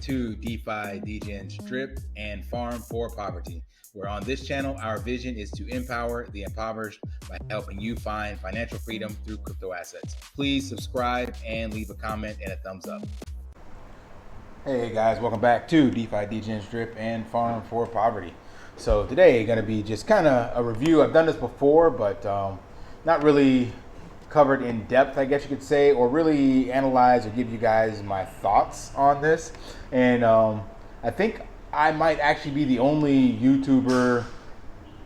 to DeFi, Degens, Drip, and Farm for Poverty, where on this channel, our vision is to empower the impoverished by helping you find financial freedom through crypto assets. Please subscribe and leave a comment and a thumbs up. Hey guys, welcome back to DeFi, Degens, Drip, and Farm for Poverty. So today going to be just kind of a review. I've done this before, but not really covered in depth, I guess you could say, or really analyze or give you guys my thoughts on this. And I think I might actually be the only YouTuber,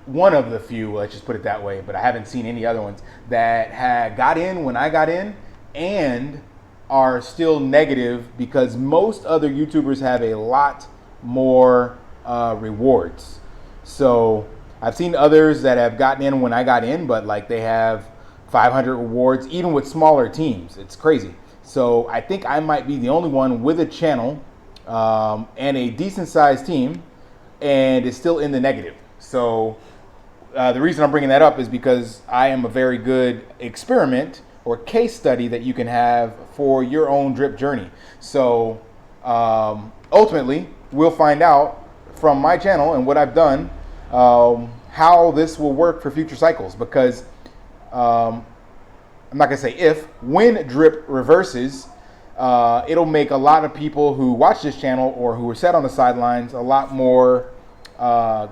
one of the few, let's just put it that way, but I haven't seen any other ones that had got in when I got in and are still negative, because most other YouTubers have a lot more rewards. So I've seen others that have gotten in when I got in, but like they have 500 rewards, even with smaller teams. It's crazy. So I think I might be the only one with a channel and a decent sized team and is still in the negative. So the reason I'm bringing that up is because I am a very good experiment or case study that you can have for your own drip journey. So ultimately, we'll find out from my channel and what I've done how this will work for future cycles, because I'm not gonna say if, when drip reverses, it'll make a lot of people who watch this channel or who were set on the sidelines a lot more, what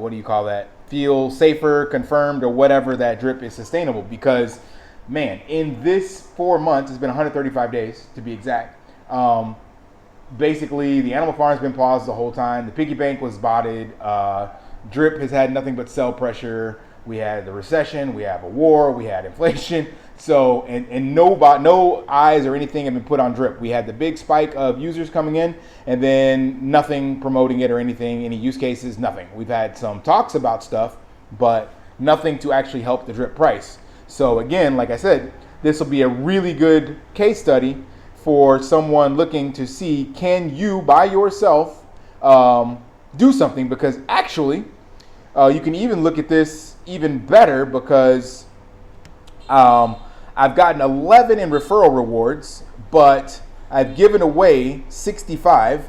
do you call that? Feel safer, confirmed, or whatever, that drip is sustainable. Because, man, in this 4 months, it's been 135 days to be exact. Basically, the animal farm's been paused the whole time. The piggy bank was botted. Drip has had nothing but sell pressure. We had the recession, we have a war, we had inflation. So, and no eyes or anything have been put on drip. We had the big spike of users coming in, and then nothing promoting it or anything, any use cases, nothing. We've had some talks about stuff, but nothing to actually help the drip price. So again, like I said, this will be a really good case study for someone looking to see, can you by yourself do something? Because actually, you can even look at this even better, because I've gotten 11 in referral rewards, but I've given away 65,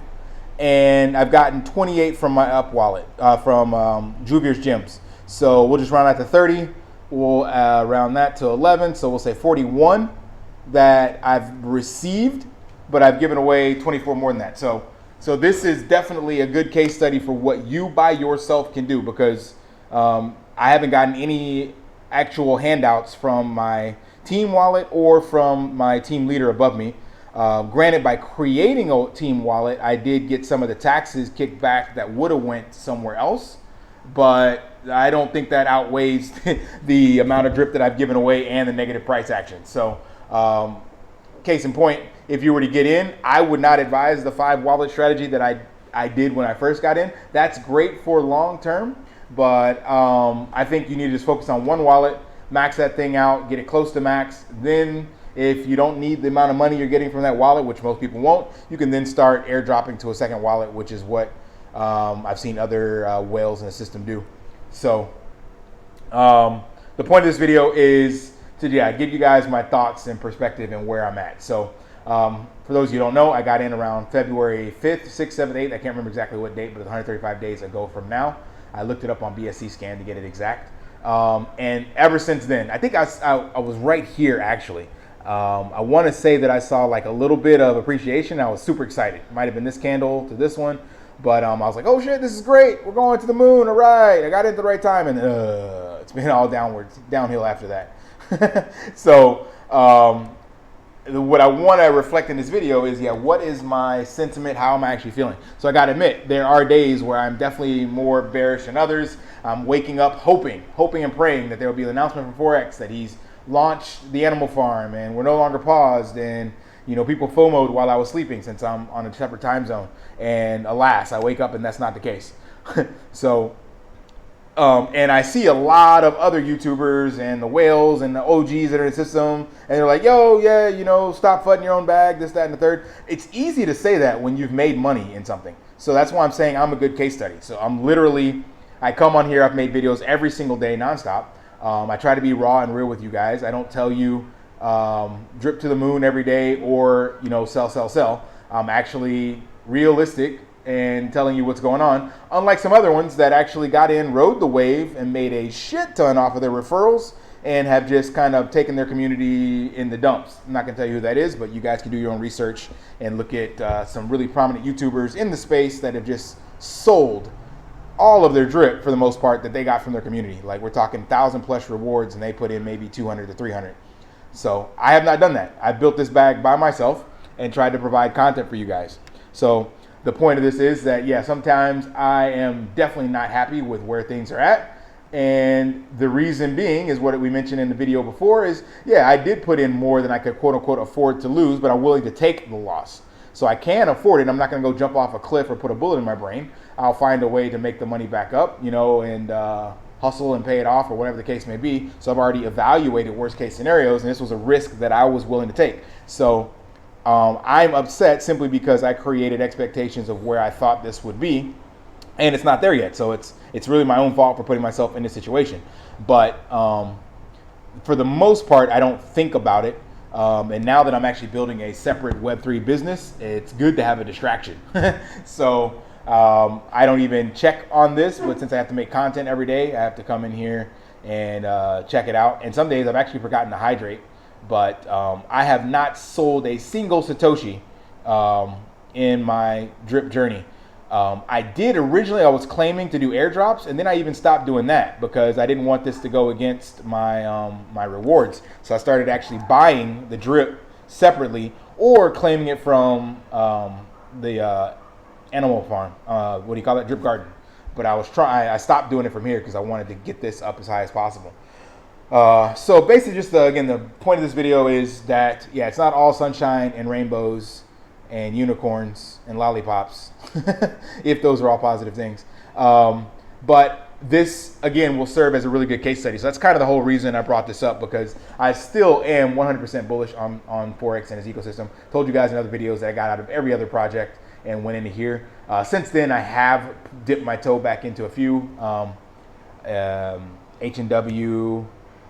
and I've gotten 28 from my up wallet, from Juvier's Gyms. So we'll just round out to 30. We'll round that to 11. So we'll say 41 that I've received, but I've given away 24 more than that. So this is definitely a good case study for what you by yourself can do, because I haven't gotten any actual handouts from my team wallet or from my team leader above me. Granted, by creating a team wallet, I did get some of the taxes kicked back that would have went somewhere else, but I don't think that outweighs the amount of drip that I've given away and the negative price action. So case in point, if you were to get in, I would not advise the 5 wallet strategy that I did when I first got in. That's great for long term, but I think you need to just focus on one wallet, max that thing out, get it close to max. Then if you don't need the amount of money you're getting from that wallet, which most people won't, you can then start airdropping to a second wallet, which is what I've seen other whales in the system do. So the point of this video is to give you guys my thoughts and perspective and where I'm at. So for those of you who don't know, I got in around February 5th, 6th, 7th, 8th. I can't remember exactly what date, but it's 135 days ago from now. I looked it up on BSC Scan to get it exact. And ever since then, I think I was right here actually. I want to say that I saw like a little bit of appreciation. I was super excited. It might have been this candle to this one, but I was like, oh shit, this is great. We're going to the moon. All right. I got in at the right time, and it's been all downhill after that. So what I want to reflect in this video is, what is my sentiment? How am I actually feeling? So I got to admit, there are days where I'm definitely more bearish than others. I'm waking up hoping and praying that there will be an announcement from Forex that he's launched the animal farm and we're no longer paused, and people FOMO'd while I was sleeping since I'm on a separate time zone. And alas, I wake up and that's not the case. So and I see a lot of other YouTubers and the whales and the OGs that are in the system, and they're like, yo, yeah, stop fudding your own bag, this, that, and the third. It's easy to say that when you've made money in something. So that's why I'm saying I'm a good case study. So I come on here, I've made videos every single day nonstop. I try to be raw and real with you guys. I don't tell you drip to the moon every day or, sell. I'm actually realistic and telling you what's going on. Unlike some other ones that actually got in, rode the wave, and made a shit ton off of their referrals and have just kind of taken their community in the dumps. I'm not gonna tell you who that is, but you guys can do your own research and look at some really prominent YouTubers in the space that have just sold all of their drip for the most part that they got from their community. Like, we're talking 1,000+ rewards, and they put in maybe 200 to 300. So I have not done that. I built this bag by myself and tried to provide content for you guys. So the point of this is that, yeah, sometimes I am definitely not happy with where things are at. And the reason being is what we mentioned in the video before is, yeah, I did put in more than I could quote unquote afford to lose, but I'm willing to take the loss. So I can afford it. I'm not going to go jump off a cliff or put a bullet in my brain. I'll find a way to make the money back up, you know, and hustle and pay it off or whatever the case may be. So I've already evaluated worst case scenarios, and this was a risk that I was willing to take. So I'm upset simply because I created expectations of where I thought this would be, and it's not there yet. So it's really my own fault for putting myself in this situation. But for the most part, I don't think about it. And now that I'm actually building a separate Web3 business, it's good to have a distraction. So I don't even check on this, but since I have to make content every day, I have to come in here and check it out. And some days I've actually forgotten to hydrate, but I have not sold a single Satoshi in my drip journey. I did originally, I was claiming to do airdrops, and then I even stopped doing that because I didn't want this to go against my my rewards. So I started actually buying the drip separately or claiming it from the animal farm. What do you call that? Drip garden. But I stopped doing it from here because I wanted to get this up as high as possible. So basically, just again, the point of this video is that, yeah, it's not all sunshine and rainbows and unicorns and lollipops, if those are all positive things. But this, again, will serve as a really good case study. So that's kind of the whole reason I brought this up, because I still am 100% bullish on Forex and its ecosystem. Told you guys in other videos that I got out of every other project and went into here. Since then, I have dipped my toe back into a few, H&W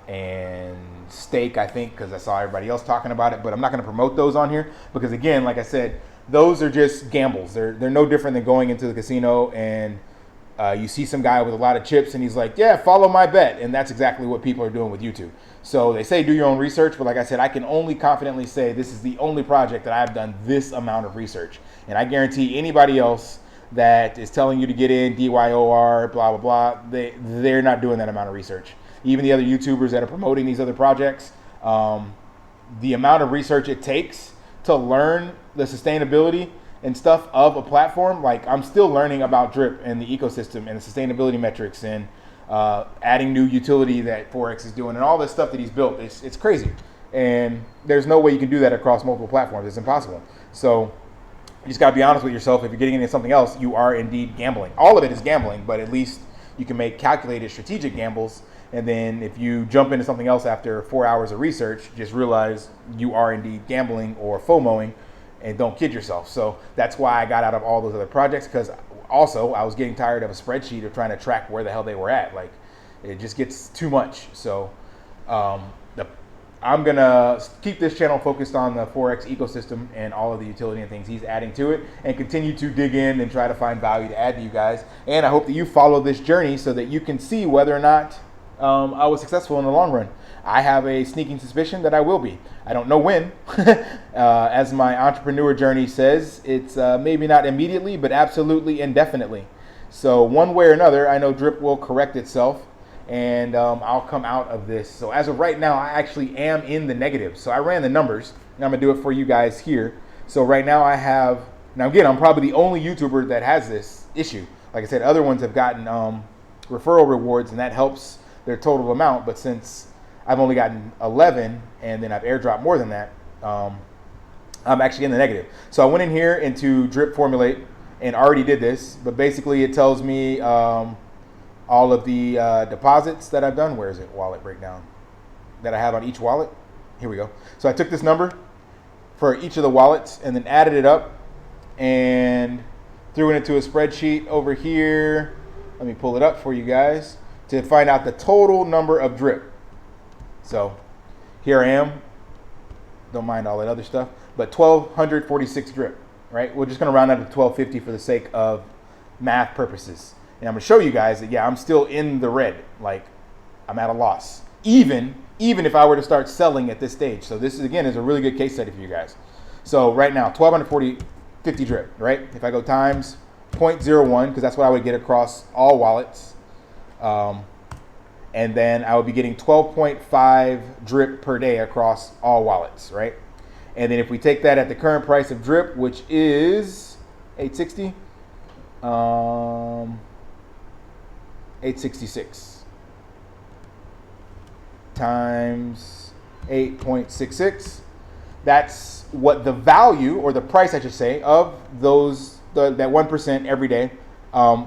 and Stake, I think, because I saw everybody else talking about it, but I'm not going to promote those on here because, again, like I said, those are just gambles. They're no different than going into the casino and you see some guy with a lot of chips and he's like, yeah, follow my bet. And that's exactly what people are doing with YouTube. So they say do your own research, but like I said, I can only confidently say this is the only project that I've done this amount of research. And I guarantee anybody else that is telling you to get in, DYOR, blah, blah, blah, they're not doing that amount of research. Even the other YouTubers that are promoting these other projects, the amount of research it takes to learn the sustainability and stuff of a platform, like I'm still learning about drip and the ecosystem and the sustainability metrics and adding new utility that Forex is doing and all this stuff that he's built. It's crazy. And there's no way you can do that across multiple platforms. It's impossible. So you just gotta be honest with yourself. If you're getting into something else, you are indeed gambling. All of it is gambling, but at least you can make calculated strategic gambles. And then if you jump into something else after 4 hours of research, just realize you are indeed gambling or FOMOing, and don't kid yourself. So that's why I got out of all those other projects, because also I was getting tired of a spreadsheet of trying to track where the hell they were at. Like, it just gets too much. So I'm gonna keep this channel focused on the Forex ecosystem and all of the utility and things he's adding to it, and continue to dig in and try to find value to add to you guys. And I hope that you follow this journey so that you can see whether or not I was successful in the long run. I have a sneaking suspicion that I will be. I don't know when. As my entrepreneur journey says, it's maybe not immediately, but absolutely indefinitely. So one way or another, I know drip will correct itself, and I'll come out of this. So as of right now, I actually am in the negative. So I ran the numbers, and I'm gonna do it for you guys here. So right now I have, now again, I'm probably the only YouTuber that has this issue. Like I said, other ones have gotten referral rewards, and that helps their total amount. But since I've only gotten 11, and then I've airdropped more than that, I'm actually in the negative. So I went in here into drip formulate and already did this, but basically it tells me all of the deposits that I've done. Where is it? Wallet breakdown that I have on each wallet. Here we go. So I took this number for each of the wallets and then added it up and threw it into a spreadsheet over here. Let me pull it up for you guys to find out the total number of drip. So here I am. Don't mind all that other stuff, but 1,246 drip. right? We're just going to round out to 1250 for the sake of math purposes. And I'm going to show you guys that, yeah, I'm still in the red. Like, I'm at a loss, even if I were to start selling at this stage. So this is, again, is a really good case study for you guys. So right now, 1240, 50 drip, right? If I go times 0.01, because that's what I would get across all wallets. And then I would be getting 12.5 drip per day across all wallets, right? And then if we take that at the current price of drip, which is 860, 866 times 8.66, that's what the value, or the price I should say, of those that 1% every day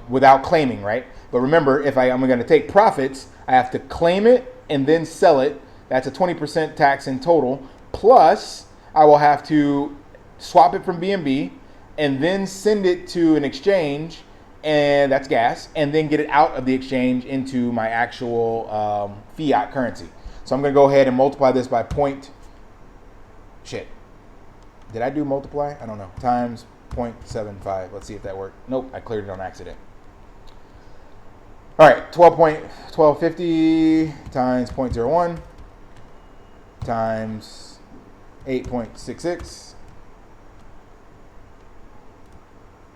without claiming, right? But remember, if I'm going to take profits, I have to claim it and then sell it. That's a 20% tax in total. Plus, I will have to swap it from BNB and then send it to an exchange, and that's gas, and then get it out of the exchange into my actual fiat currency. So I'm going to go ahead and multiply this by Did I do multiply? I don't know. Times 0.75. Let's see if that worked. Nope, I cleared it on accident. All right, 12.50 times 0.01 times 8.66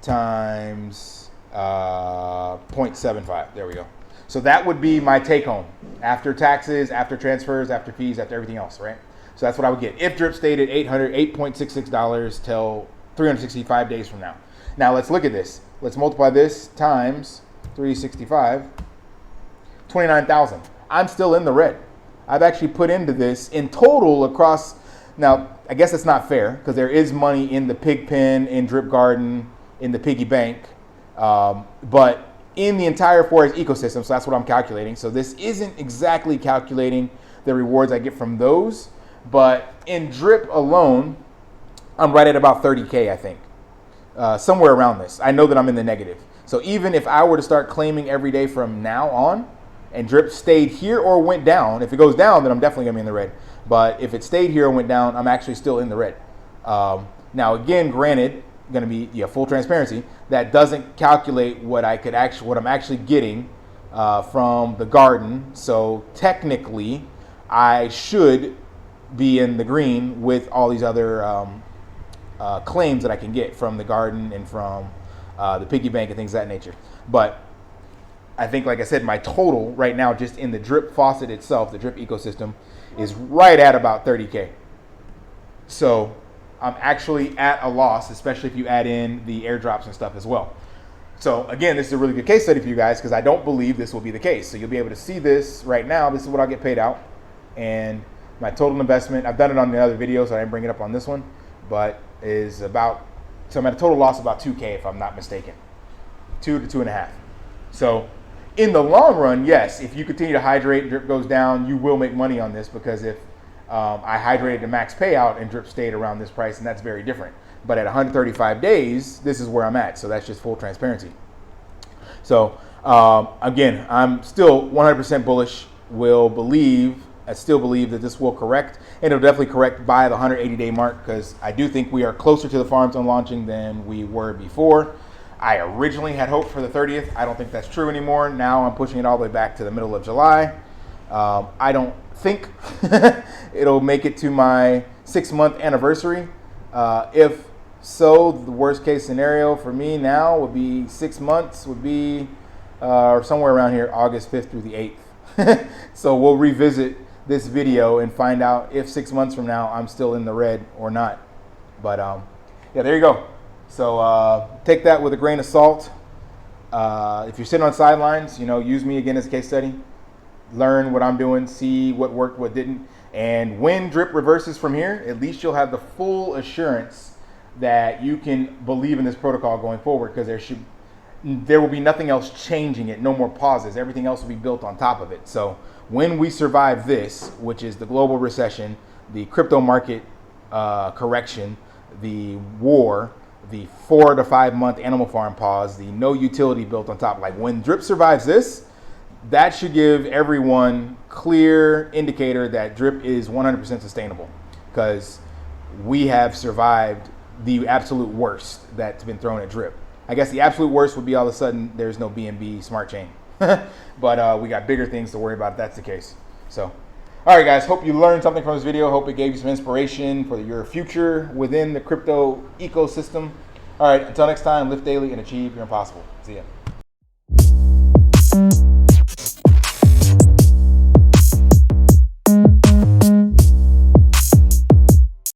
times 0.75. There we go. So that would be my take home after taxes, after transfers, after fees, after everything else, right? So that's what I would get if drip stayed at $8.66 till 365 days from now. Now let's look at this. Let's multiply this times 365, 29,000. I'm still in the red. I've actually put into this in total across. Now, I guess it's not fair because there is money in the pig pen, in Drip Garden, in the Piggy Bank, but in the entire Forex ecosystem, so that's what I'm calculating. So this isn't exactly calculating the rewards I get from those, but in Drip alone, I'm right at about 30K, I think, somewhere around this. I know that I'm in the negative. So even if I were to start claiming every day from now on, and Drip stayed here or went down, if it goes down, then I'm definitely gonna be in the red. But if it stayed here or went down, I'm actually still in the red. Now again, granted, gonna be full transparency, that doesn't calculate what I'm actually getting from the garden. So technically, I should be in the green with all these other claims that I can get from the garden and from the piggy bank and things of that nature. But I think, like I said, my total right now just in the drip faucet itself, the drip ecosystem, is right at about 30K. So I'm actually at a loss, especially if you add in the airdrops and stuff as well. So again, this is a really good case study for you guys because I don't believe this will be the case. So you'll be able to see this right now. This is what I'll get paid out. And my total investment, I've done it on the other video, so I didn't bring it up on this one, but is about, so I'm at a total loss of about 2K if I'm not mistaken. 2 to 2.5. So in the long run, yes, if you continue to hydrate, drip goes down, you will make money on this because if I hydrated to max payout and drip stayed around this price, and that's very different. But at 135 days, this is where I'm at. So that's just full transparency. So again, I'm still 100% bullish. I still believe that this will correct, and it'll definitely correct by the 180-day mark because I do think we are closer to the farm zone launching than we were before. I originally had hoped for the 30th. I don't think that's true anymore. Now I'm pushing it all the way back to the middle of July. I don't think it'll make it to my 6-month anniversary. If so, the worst case scenario for me now would be 6 months, would be somewhere around here, August 5th through the 8th. So we'll revisit this video and find out if 6 months from now I'm still in the red or not. But yeah, there you go. So take that with a grain of salt. If you're sitting on sidelines, use me again as a case study. Learn what I'm doing, see what worked, what didn't. And when drip reverses from here, at least you'll have the full assurance that you can believe in this protocol going forward because there will be nothing else changing it, no more pauses. Everything else will be built on top of it. So when we survive this, which is the global recession, the crypto market correction, the war, the 4 to 5 month animal farm pause, the no utility built on top, like when drip survives this, that should give everyone clear indicator that drip is 100% sustainable because we have survived the absolute worst that's been thrown at Drip. I guess the absolute worst would be all of a sudden there's no BNB smart chain. But we got bigger things to worry about if that's the case. So, all right, guys, hope you learned something from this video. Hope it gave you some inspiration for your future within the crypto ecosystem. All right, until next time, live daily and achieve your impossible. See ya.